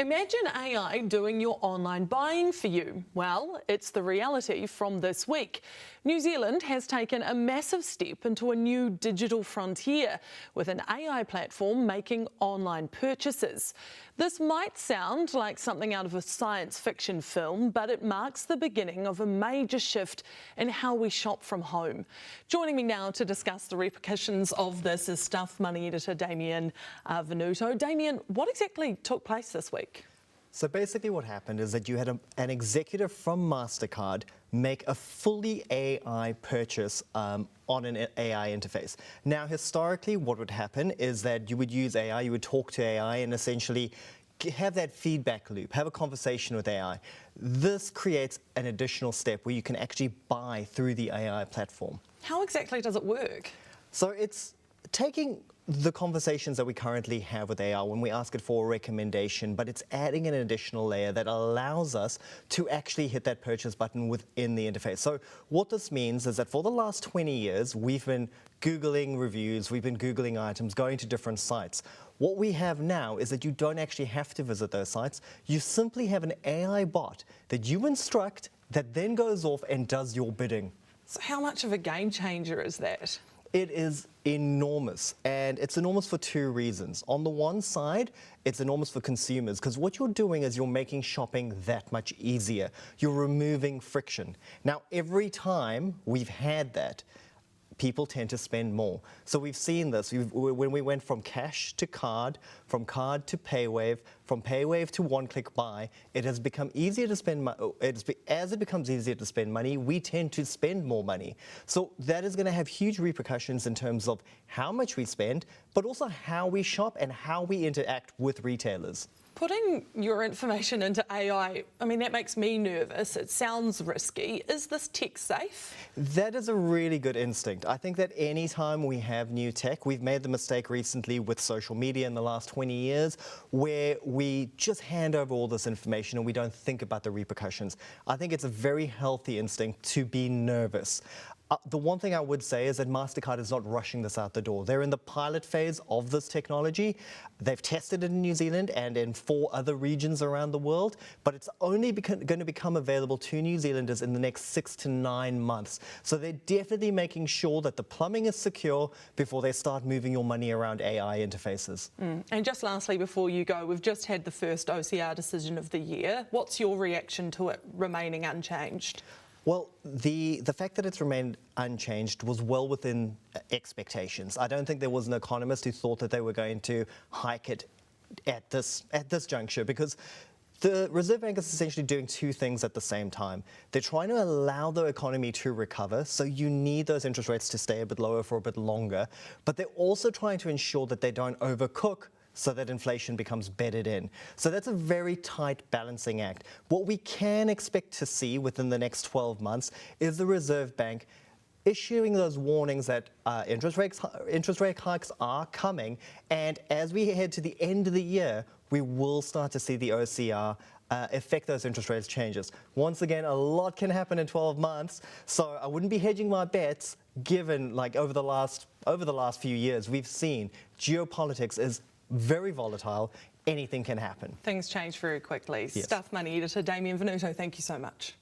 Imagine AI doing your online buying for you. Well, it's the reality from this week. New Zealand has taken a massive step into a new digital frontier with an AI platform making online purchases. This might sound like something out of a science fiction film, but it marks the beginning of a major shift in how we shop from home. Joining me now to discuss the repercussions of this is Stuff Money editor Damien Venuto. Damien, what exactly took place this week? So basically what happened is that you had an executive from MasterCard make a fully AI purchase on an AI interface. Now, historically, what would happen is that you would use AI, you would talk to AI and essentially have that feedback loop, have a conversation with AI. This creates an additional step where you can actually buy through the AI platform. How exactly does it work? So it's taking the conversations that we currently have with AI when we ask it for a recommendation, but it's adding an additional layer that allows us to actually hit that purchase button within the interface. So what this means is that for the last 20 years, we've been Googling reviews, we've been Googling items, going to different sites. What we have now is that you don't actually have to visit those sites. You simply have an AI bot that you instruct that then goes off and does your bidding. So how much of a game changer is that? It is enormous, and it's enormous for two reasons. On the one side, it's enormous for consumers because what you're doing is you're making shopping that much easier. You're removing friction. Now, every time we've had that, people tend to spend more. So we've seen this when we went from cash to card, from card to PayWave, from PayWave to one-click buy. It has become easier to spend money. As it becomes easier to spend money, we tend to spend more money. So that is going to have huge repercussions in terms of how much we spend, but also how we shop and how we interact with retailers. Putting your information into AI, that makes me nervous. It sounds risky. Is this tech safe? That is a really good instinct. I think that any time we have new tech, we've made the mistake recently with social media in the last 20 years, where we just hand over all this information and we don't think about the repercussions. I think it's a very healthy instinct to be nervous. The one thing I would say is that MasterCard is not rushing this out the door. They're in the pilot phase of this technology. They've tested it in New Zealand and in 4 other regions around the world, but it's only going to become available to New Zealanders in the next 6 to 9 months. So they're definitely making sure that the plumbing is secure before they start moving your money around AI interfaces. And just lastly, before you go, we've just had the first OCR decision of the year. What's your reaction to it remaining unchanged? Well, the fact that it's remained unchanged was well within expectations. I don't think there was an economist who thought that they were going to hike it at this juncture, because the Reserve Bank is essentially doing 2 things at the same time. They're trying to allow the economy to recover, so you need those interest rates to stay a bit lower for a bit longer, but they're also trying to ensure that they don't overcook so that inflation becomes bedded in. So that's a very tight balancing act. What we can expect to see within the next 12 months is the Reserve Bank issuing those warnings that interest rate hikes are coming, and as we head to the end of the year, we will start to see the OCR affect those interest rates changes. Once again, a lot can happen in 12 months, so I wouldn't be hedging my bets, given over the last few years we've seen geopolitics is very volatile. Anything can happen. Things change very quickly. Yes. Stuff Money editor Damien Venuto, thank you so much.